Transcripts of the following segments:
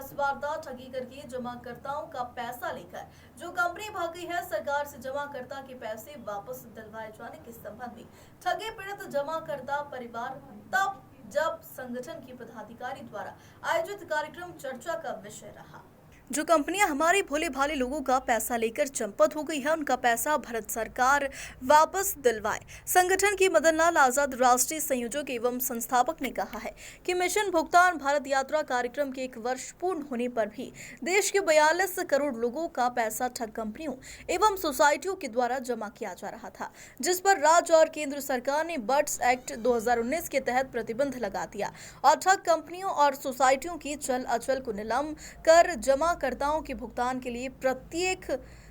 बस वारदात ठगी करके जमाकर्ताओं का पैसा लेकर जो कंपनी भाग गई है, सरकार से जमाकर्ता के पैसे वापस दिलवाए जाने के संबंध में ठगी पीड़ित जमाकर्ता परिवार तब जब संगठन के पदाधिकारी द्वारा आयोजित कार्यक्रम चर्चा का विषय रहा। जो कंपनियां हमारे भोले भाले लोगों का पैसा लेकर चंपत हो गई है, उनका पैसा भारत सरकार वापस दिलवाए। संगठन के मदन लाल आजाद राष्ट्रीय संयोजक एवं संस्थापक ने कहा है कि मिशन भुगतान भारत यात्रा कार्यक्रम के 1 वर्ष पूर्ण होने पर भी देश के 42 करोड़ लोगों का पैसा ठग कंपनियों एवं सोसाइटियों के द्वारा जमा किया जा रहा था, जिस पर राज्य और केंद्र सरकार ने बर्ड्स एक्ट 2019 के तहत प्रतिबंध लगा दिया और ठग कंपनियों और सोसाइटियों की चल अचल को निलंब कर जमा कर्ताओं के भुगतान के लिए प्रत्येक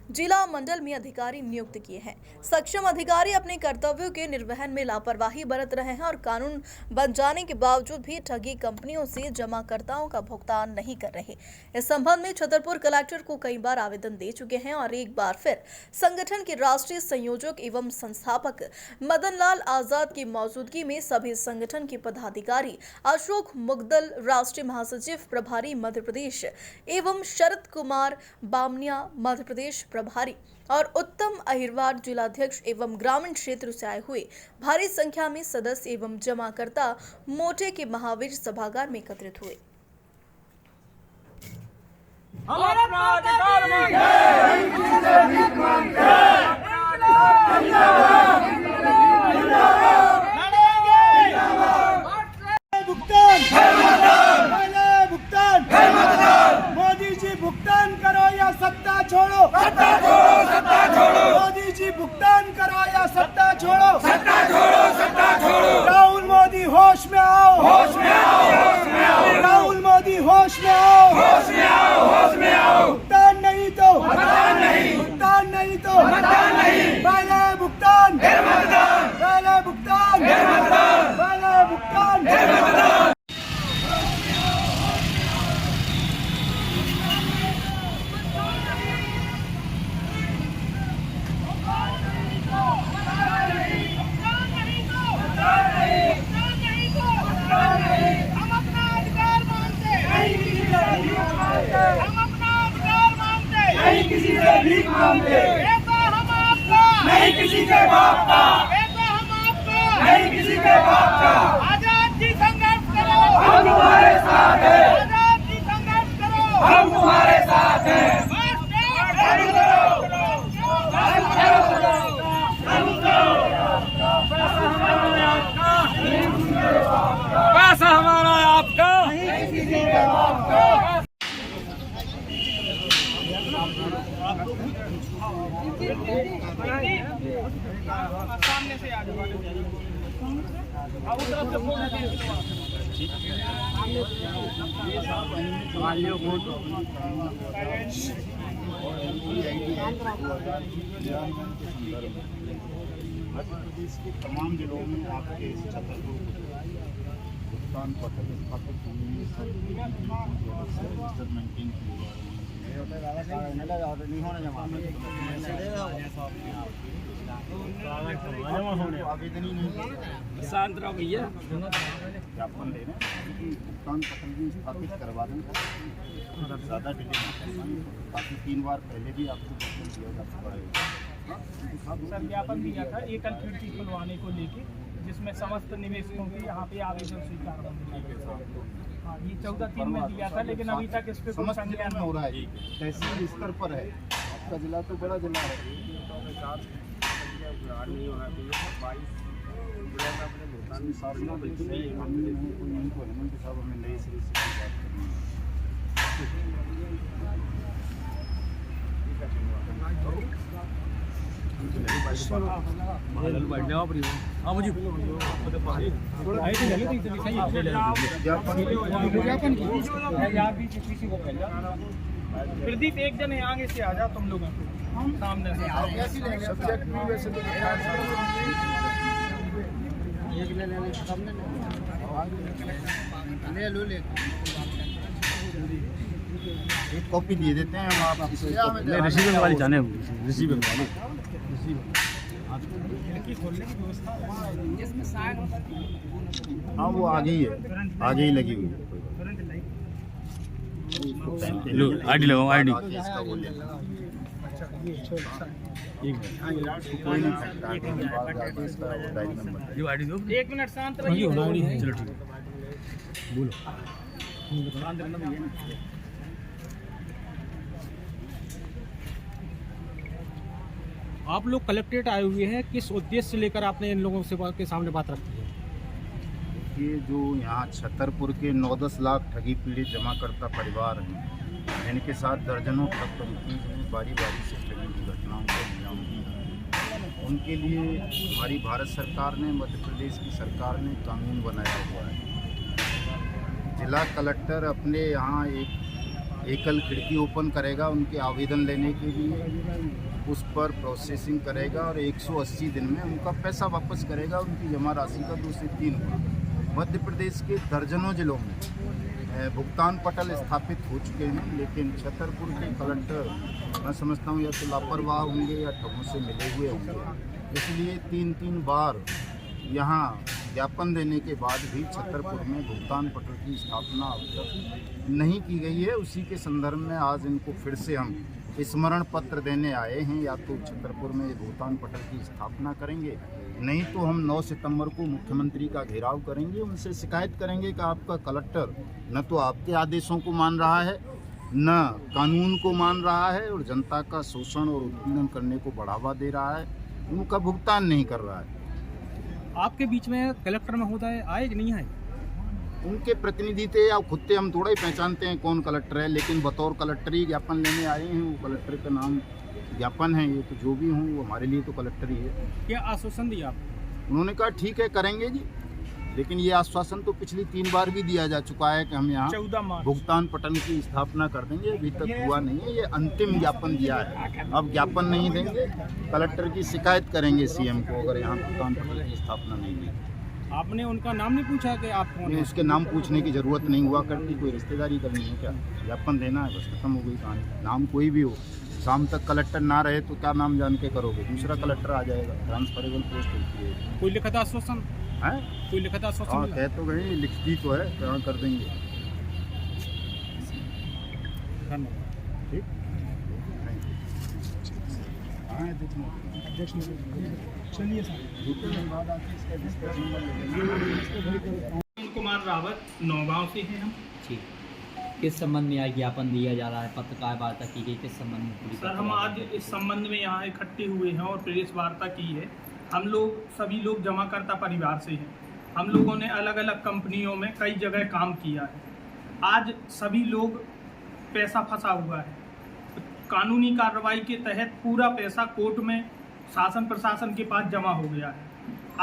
जिला मंडल में अधिकारी नियुक्त किए हैं। सक्षम अधिकारी अपने कर्तव्यों के निर्वहन में लापरवाही बरत रहे हैं और कानून बन जाने के बावजूद भी ठगी कंपनियों से जमाकर्ताओं का भुगतान नहीं कर रहे। इस संबंध में छतरपुर कलेक्टर को कई बार आवेदन दे चुके हैं और एक बार फिर संगठन के राष्ट्रीय संयोजक एवं संस्थापक मदन लाल आजाद की मौजूदगी में सभी संगठन के पदाधिकारी, अशोक मुगदल राष्ट्रीय महासचिव प्रभारी मध्य प्रदेश एवं शरद कुमार बामनिया मध्य प्रदेश प्रभारी और उत्तम अहिरवार जिलाध्यक्ष एवं ग्रामीण क्षेत्र से आए हुए भारी संख्या में सदस्य एवं जमाकर्ता मोटे के महावीर सभागार में एकत्रित हुए। मोदी जी भुगतान करो या सत्ता छोड़ो, सत्ता छोड़ो, सत्ता छोड़ो। मोदी जी भुगतान करो या सत्ता छोड़ो, सत्ता छोड़ो, सत्ता छोड़ो। राहुल मोदी होश में आओ, होश में आओ, होश में आओ। राहुल मोदी होश में आओ, होश में आओ, होश में आओ। भुगतान नहीं तो मतदान नहीं, भुगतान नहीं तो मतदान नहीं। पहले भुगतान फिर मतदान, पहले भुगतान फिर मतदान, पहले भुगतान फिर मतदान। नहीं किसी से भीख मांगते, ऐसा हम आपका नहीं किसी के बाप का, ऐसा हम आपका नहीं किसी के बाप का। आजाद जी संघर्ष करो, हम तुम्हारे साथ हैं। आजाद जी संघर्ष करो, हम तुम्हारे साथ हैं। पैसा हमारा आपका नहीं किसी के बाप का। सामने से आ जाओ, मध्य प्रदेश के तमाम जिलों में आपके छतरपुर भुगतान पत्र स्थापित मेंटेन आवेदन ही नहीं शांत रहो भैया, ज्ञापन देना भुगतान पत्र भी स्थापित करवा दें, ज़्यादा डिले नहीं, ताकि 3 बार पहले भी आपको दिया जा पड़ेगा। सर ज्ञापन दिया था एकल खिड़की खुलवाने को लेके, जिसमें समस्त निवेशकों की यहाँ पे आवेदन स्वीकार होंगे। हाँ, ये 14/3 में दिया था, लेकिन अभी तक इस पे कोई संज्ञान हो रहा है। तहसील स्तर पर है, आपका जिला तो बड़ा जिला है। प्रदीप एक जन आगे से आ जा, तुम लोगों को सामने से एक कॉपी दे देते हैं हम आप रिसीविंग वाली जाने रिसीविंग वाली हाँ वो आगे ही है, आगे ही लगी हुई है। इसको टाइम पे लो, नहीं ID लगाओ, ID। आके इसका वो लेना। इसको कोई नहीं सकता, इसके बाद आके इसका वो डायरी नंबर जो आईडी दो। 1 मिनट शांत रहिए। चलो ठीक है, बोलो। शांत रहना भैया ना। आप लोग कलेक्ट्रेट आए हुए हैं, किस उद्देश्य से लेकर आपने इन लोगों से के सामने बात रखी है? ये जो यहाँ छतरपुर के 9-10 लाख ठगी पीड़ित जमाकर्ता परिवार हैं, इनके साथ दर्जनों ठग कंपनी में बारी बारी से ठगी की घटनाओं को अंजाम दिया। उनके लिए हमारी भारत सरकार ने, मध्य प्रदेश की सरकार ने कानून बनाया हुआ है। जिला कलेक्टर अपने यहाँ एक एकल खिड़की ओपन करेगा उनके आवेदन लेने के लिए, उस पर प्रोसेसिंग करेगा और 180 दिन में उनका पैसा वापस करेगा, उनकी जमा राशि का 2 से 3 गुना। मध्य प्रदेश के दर्जनों जिलों में भुगतान पटल स्थापित हो चुके हैं, लेकिन छतरपुर के कलेक्टर मैं समझता हूँ या तो लापरवाह होंगे या ठगों से मिले हुए होंगे, इसलिए 3-3 बार यहाँ ज्ञापन देने के बाद भी छतरपुर में भुगतान पटल की स्थापना अब तक नहीं की गई है। उसी के संदर्भ में आज इनको फिर से हम स्मरण पत्र देने आए हैं, या तो छतरपुर में भुगतान पटल की स्थापना करेंगे, नहीं तो हम 9 सितंबर को मुख्यमंत्री का घेराव करेंगे, उनसे शिकायत करेंगे कि आपका कलेक्टर न तो आपके आदेशों को मान रहा है, न कानून को मान रहा है, और जनता का शोषण और उत्पीड़न करने को बढ़ावा दे रहा है, उनका भुगतान नहीं कर रहा है। आपके बीच में कलेक्टर महोदय आए कि नहीं आए? उनके प्रतिनिधि थे, या खुद से हम थोड़ा ही पहचानते हैं कौन कलेक्टर है, लेकिन बतौर कलेक्टर ही ज्ञापन लेने आए हैं। वो कलेक्टर का नाम ज्ञापन है, ये तो जो भी हों वो हमारे लिए तो कलेक्टर ही है। क्या आश्वासन दिया आपको? उन्होंने कहा ठीक है करेंगे जी, लेकिन ये आश्वासन तो पिछली 3 बार भी दिया जा चुका है कि हम यहाँ 14 मार्च भुगतान पटल की स्थापना कर देंगे, अभी तक हुआ नहीं है। ये अंतिम ज्ञापन दिया है, अब ज्ञापन नहीं देंगे, कलेक्टर की शिकायत करेंगे सीएम को अगर यहाँ भुगतान पटल की स्थापना नहीं हुई। आपने उनका नाम नहीं पूछा कि आप कौन नहीं, हैं? उसके नाम पूछने की ज़रूरत नहीं हुआ करती, कोई रिश्तेदारी करनी है क्या, ज्ञापन देना है, बस खत्म हो गई कहानी। नाम कोई भी हो, शाम तक कलेक्टर ना रहे तो क्या नाम जान के करोगे, दूसरा कलेक्टर आ जाएगा, ट्रांसफरेबल पोस्ट होती है। कोई लिखित आश्वासन? हैं? कोई लिखित आश्वासन हाँ मिला? कह तो गए, लिखती तो है, कहाँ कर देंगे। धन्यवाद। ठीक, हाँ चलिए सर। कुमार रावत, नौगांव से हैं हम। ठीक, किस संबंध में यह ज्ञापन दिया जा रहा है, पत्रकार वार्ता की गई, किस संबंध में पूरी सर हम आज इस संबंध में यहाँ इकट्ठे हुए हैं और प्रेस वार्ता की है। हम लोग सभी लोग जमाकर्ता परिवार से हैं। हम लोगों ने अलग अलग कंपनियों में कई जगह काम किया है। आज सभी लोग पैसा फंसा हुआ है। कानूनी कार्रवाई के तहत पूरा पैसा कोर्ट में शासन प्रशासन के पास जमा हो गया है।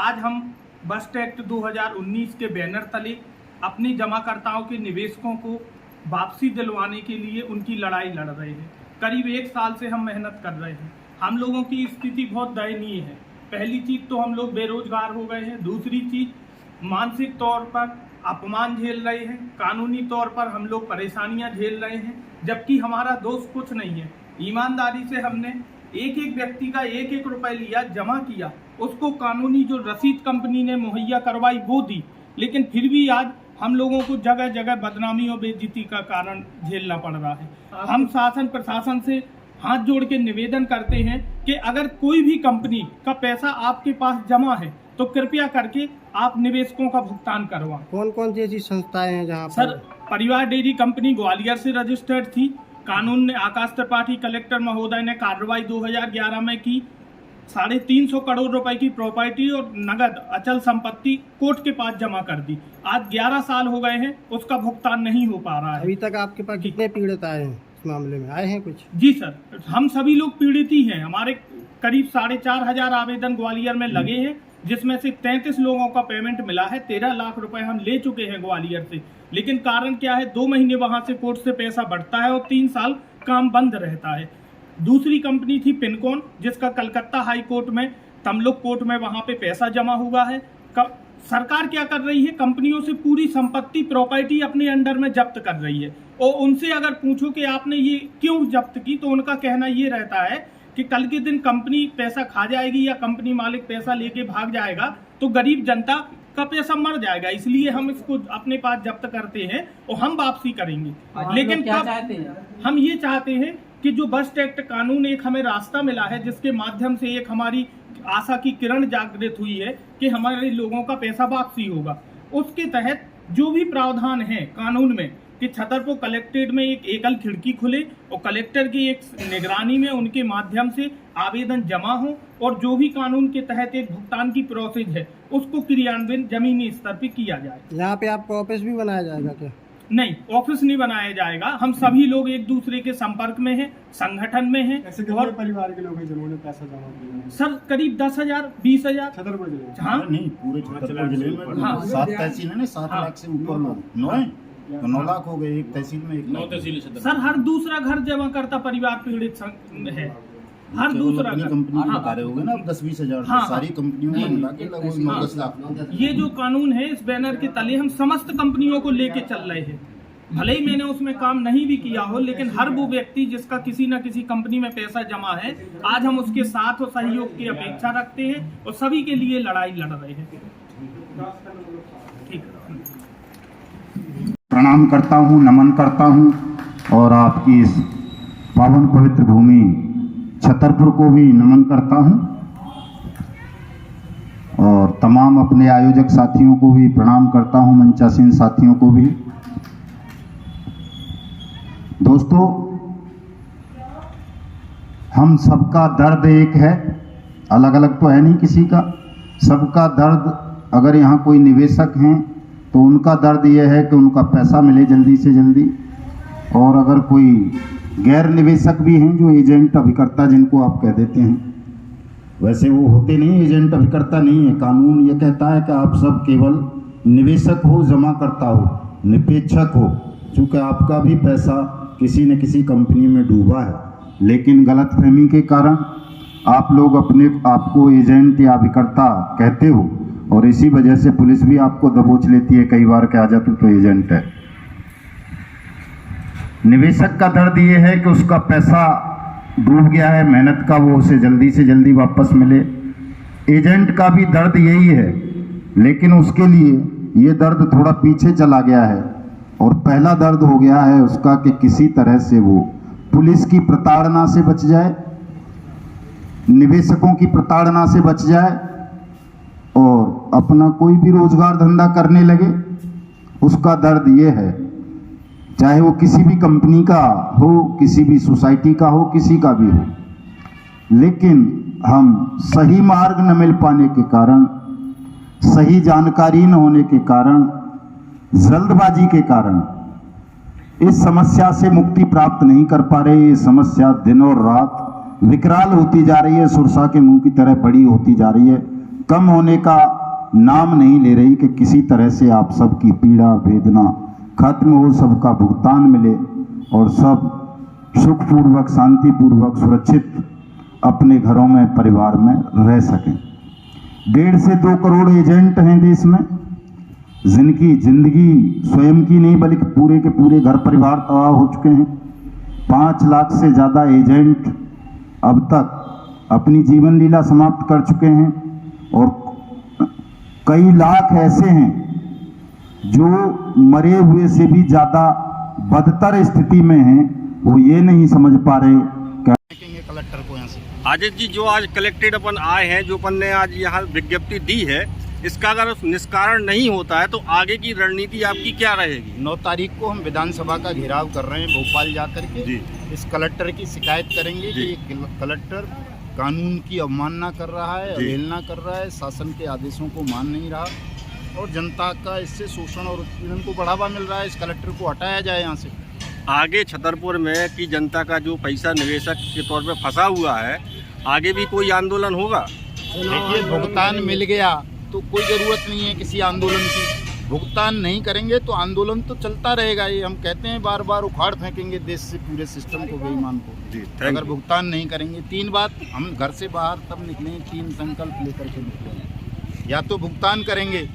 आज हम बस्ट एक्ट 2019 के बैनर तले अपने जमाकर्ताओं के निवेशकों को वापसी दिलवाने के लिए उनकी लड़ाई लड़ रहे हैं। करीब 1 साल से हम मेहनत कर रहे हैं। हम लोगों की स्थिति बहुत दयनीय है। पहली चीज़ तो हम लोग बेरोजगार हो गए हैं, दूसरी चीज़ मानसिक तौर पर अपमान झेल रहे हैं, कानूनी तौर पर हम लोग परेशानियां झेल रहे हैं, जबकि हमारा दोष कुछ नहीं है। ईमानदारी से हमने एक एक व्यक्ति का 1-1 रुपए लिया, जमा किया, उसको कानूनी जो रसीद कंपनी ने मुहैया करवाई वो दी, लेकिन फिर भी आज हम लोगों को जगह जगह बदनामी और बेइज्जती का कारण झेलना पड़ रहा है। हम शासन प्रशासन से हाथ जोड़ के निवेदन करते हैं कि अगर कोई भी कंपनी का पैसा आपके पास जमा है तो कृपया करके आप निवेशकों का भुगतान करवाएं। कौन कौन सी ऐसी संस्थाएं हैं जहाँ सर, परिवार डेयरी कंपनी ग्वालियर से रजिस्टर्ड थी। कानून ने आकाश त्रिपाठी कलेक्टर महोदय ने कार्रवाई 2011 में की। 350 करोड़ रुपए की प्रॉपर्टी और नगद अचल संपत्ति कोर्ट के पास जमा कर दी। आज 11 साल हो गए हैं, उसका भुगतान नहीं हो पा रहा है। अभी तक आपके पास कितने पीड़ित आए हैं इस मामले में, आए हैं कुछ? जी सर, हम सभी लोग पीड़ित ही हैं। हमारे करीब 4,500 आवेदन ग्वालियर में लगे हैं, जिसमें से 33 लोगों का पेमेंट मिला है। 13 लाख रुपए हम ले चुके हैं ग्वालियर से, लेकिन कारण क्या है, 2 महीने वहां से कोर्ट से पैसा बढ़ता है और 3 साल काम बंद रहता है। दूसरी कंपनी थी पिनकॉन, जिसका कलकत्ता हाई कोर्ट में तमलुक कोर्ट में वहां पे पैसा जमा हुआ है। सरकार क्या कर रही है, कंपनियों से पूरी संपत्ति प्रॉपर्टी अपने अंडर में जब्त कर रही है, और उनसे अगर पूछो कि आपने ये क्यों जब्त की, तो उनका कहना ये रहता है कि कल के दिन कंपनी पैसा खा जाएगी या कंपनी मालिक पैसा लेके भाग जाएगा तो गरीब जनता का पैसा मर जाएगा, इसलिए हम इसको अपने पास जब्त करते हैं और हम वापसी करेंगे। लेकिन क्या कब चाहते हैं? हम ये चाहते हैं कि जो बस्ट एक्ट कानून एक हमें रास्ता मिला है, जिसके माध्यम से एक हमारी आशा की किरण जागृत हुई है कि हमारे लोगों का पैसा वापसी होगा, उसके तहत जो भी प्रावधान है कानून में कि छतरपुर कलेक्ट्रेट में एक एकल खिड़की खुले और कलेक्टर की एक निगरानी में उनके माध्यम से आवेदन जमा हो और जो भी कानून के तहत एक भुगतान की प्रोसेस है उसको क्रियान्वयन जमीनी स्तर पर किया जाए। यहाँ पे आपको ऑफिस भी बनाया जाएगा क्या? नहीं, ऑफिस नहीं बनाया जाएगा। हम सभी लोग एक दूसरे के संपर्क में हैं, संगठन में हैं। ऐसे कितने परिवार के लोग हैं जिन्होंने पैसा जमा किया? सर करीब 10,000 20,000। छतरपुर जिले में? हाँ नहीं, पूरे छतरपुर जिले में हाँ। 7 तहसील है ना, 7 हाँ। लाख से ऊपर लोग 9 है तो 9 लाख हो गए। एक तहसील में 1 लाख। सर हर दूसरा घर जमा करता परिवार पीड़ित है, हर दूसरा घर। कंपनी हाँ। बता रहे होगे ना अब 10-20 हजार, हाँ। सारी कंपनियों में मिला के लगभग 9-10 लाख। ये जो कानून है इस बैनर के तले हम समस्त कंपनियों को लेके चल रहे हैं। भले ही मैंने उसमें काम नहीं भी किया हो, लेकिन हर वो व्यक्ति जिसका किसी न किसी कंपनी में पैसा जमा है, आज हम उसके साथ और सहयोग की अपेक्षा रखते हैं और सभी के लिए लड़ाई लड़ रहे हैं। ठीक है। प्रणाम करता हूँ, नमन करता हूँ और आपकी इस पावन पवित्र भूमि छतरपुर को भी नमन करता हूँ और तमाम अपने आयोजक साथियों को भी प्रणाम करता हूँ, मंचासीन साथियों को भी। दोस्तों, हम सबका दर्द एक है, अलग अलग तो है नहीं किसी का, सबका दर्द। अगर यहाँ कोई निवेशक हैं तो उनका दर्द ये है कि उनका पैसा मिले जल्दी से जल्दी, और अगर कोई गैर निवेशक भी हैं जो एजेंट अभिकर्ता जिनको आप कह देते हैं, वैसे वो होते नहीं, एजेंट अभिकर्ता नहीं है। कानून ये कहता है कि आप सब केवल निवेशक हो, जमा करता हो, निपेक्षक हो, चूँकि आपका भी पैसा किसी न किसी कंपनी में डूबा है, लेकिन गलतफहमी के कारण आप लोग अपने आपको एजेंट या अभिकर्ता कहते हो और इसी वजह से पुलिस भी आपको दबोच लेती है कई बार कि आ जा तो एजेंट है। निवेशक का दर्द ये है कि उसका पैसा डूब गया है, मेहनत का, वो उसे जल्दी से जल्दी वापस मिले। एजेंट का भी दर्द यही है, लेकिन उसके लिए ये दर्द थोड़ा पीछे चला गया है और पहला दर्द हो गया है उसका कि किसी तरह से वो पुलिस की प्रताड़ना से बच जाए, निवेशकों की प्रताड़ना से बच जाए और अपना कोई भी रोजगार धंधा करने लगे। उसका दर्द ये है, चाहे वो किसी भी कंपनी का हो, किसी भी सोसाइटी का हो, किसी का भी हो, लेकिन हम सही मार्ग न मिल पाने के कारण, सही जानकारी न होने के कारण, जल्दबाजी के कारण इस समस्या से मुक्ति प्राप्त नहीं कर पा रहे। ये समस्या दिन और रात विकराल होती जा रही है, सुरसा के मुंह की तरह बड़ी होती जा रही है, कम होने का नाम नहीं ले रही कि किसी तरह से आप सबकी पीड़ा वेदना खत्म हो, सबका भुगतान मिले और सब सुखपूर्वक, शांतिपूर्वक, सुरक्षित अपने घरों में, परिवार में रह सकें। 1.5 से 2 करोड़ एजेंट हैं देश में, जिनकी जिंदगी स्वयं की नहीं बल्कि पूरे के पूरे घर परिवार तबाह हो चुके हैं। 5 लाख से ज़्यादा एजेंट अब तक अपनी जीवन लीला समाप्त कर चुके हैं और कई लाख ऐसे हैं जो मरे हुए से भी ज़्यादा बदतर स्थिति में हैं। वो ये नहीं समझ पा रहे कलेक्टर को यहाँ से। आजित जी, जो आज कलेक्टेड अपन आए हैं, जो अपन ने आज यहाँ विज्ञप्ति दी है, इसका अगर निष्कारण नहीं होता है तो आगे की रणनीति आपकी क्या रहेगी? 9 तारीख को हम विधानसभा का घेराव कर रहे हैं भोपाल जाकर के जी। इस कलेक्टर की शिकायत करेंगे कि ये कलेक्टर कानून की अवमानना कर रहा है, अवहेलना कर रहा है, शासन के आदेशों को मान नहीं रहा और जनता का इससे शोषण और उत्पीड़न को बढ़ावा मिल रहा है। इस कलेक्टर को हटाया जाए यहाँ से। आगे छतरपुर में की जनता का जो पैसा निवेशक के तौर पे फंसा हुआ है, आगे भी कोई आंदोलन होगा? देखिए, भुगतान मिल गया तो कोई ज़रूरत नहीं है किसी आंदोलन की। भुगतान नहीं करेंगे तो आंदोलन तो चलता रहेगा। ये हम कहते हैं बार बार, उखाड़ फेंकेंगे देश से पूरे सिस्टम को, बेईमान को, अगर भुगतान नहीं करेंगे। 3 बात, हम घर से बाहर तब निकले, 3 संकल्प लेकर के निकले। या तो भुगतान करेंगे,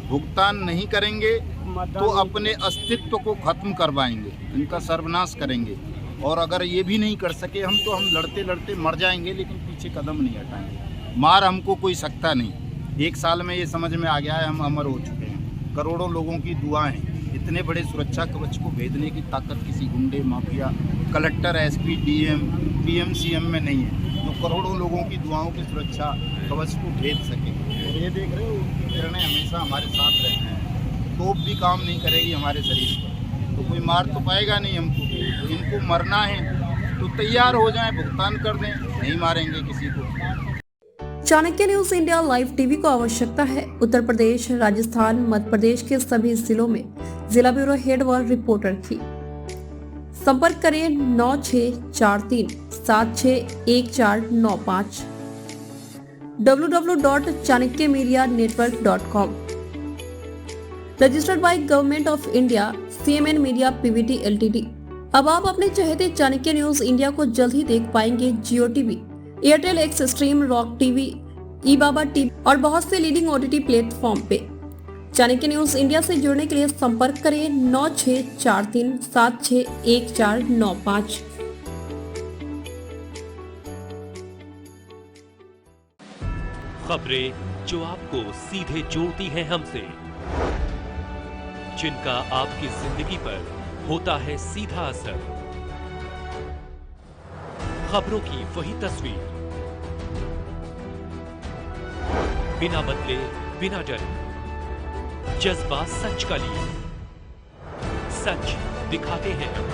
भुगतान नहीं करेंगे तो अपने अस्तित्व को खत्म करवाएंगे, इनका सर्वनाश करेंगे, और अगर ये भी नहीं कर सके हम, तो हम लड़ते लड़ते मर जाएंगे, लेकिन पीछे कदम नहीं हटाएंगे। मार हमको कोई सकता नहीं। 1 साल में ये समझ में आ गया है हम अमर हो चुके हैं। करोड़ों लोगों की दुआएं, इतने बड़े सुरक्षा कवच को भेदने की ताकत किसी गुंडे, mafia, collector, SP, DM, PM, CM में नहीं है, जो करोड़ों लोगों की दुआओं की सुरक्षा कवच को भेद सके। और ये देख रहे हो, उनकी किरणें हमेशा हमारे साथ रहती हैं। तोप भी काम नहीं करेगी हमारे शरीर पर, तो कोई मार तो पाएगा नहीं हमको। तो इनको मरना है तो तैयार हो जाएं, भुगतान कर दें, नहीं मारेंगे किसी को। Chanakya news India live TV को आवश्यकता है उत्तर प्रदेश, राजस्थान, मध्य प्रदेश के सभी जिलों में जिला ब्यूरो हेड व रिपोर्टर की। संपर्क करें 9643761495 www.chanakyanmedianetwork.com। Registered by government of India, CMN media PVT LTD। अब आप अपने चहेते चाणक्य न्यूज इंडिया को जल्द ही देख पाएंगे Jio TV, Airtel Xstream, rock TV, ई-बाबा टीवी और बहुत से लीडिंग OTT प्लेटफॉर्म पे। चाणक्य न्यूज इंडिया से जुड़ने के लिए संपर्क करें 9643761495। खबरें जो आपको सीधे जोड़ती हैं हमसे, जिनका आपकी जिंदगी पर होता है सीधा असर। खबरों की वही तस्वीर, बिना बदले, बिना डरे, जज्बा सच का लिए, सच दिखाते हैं हम।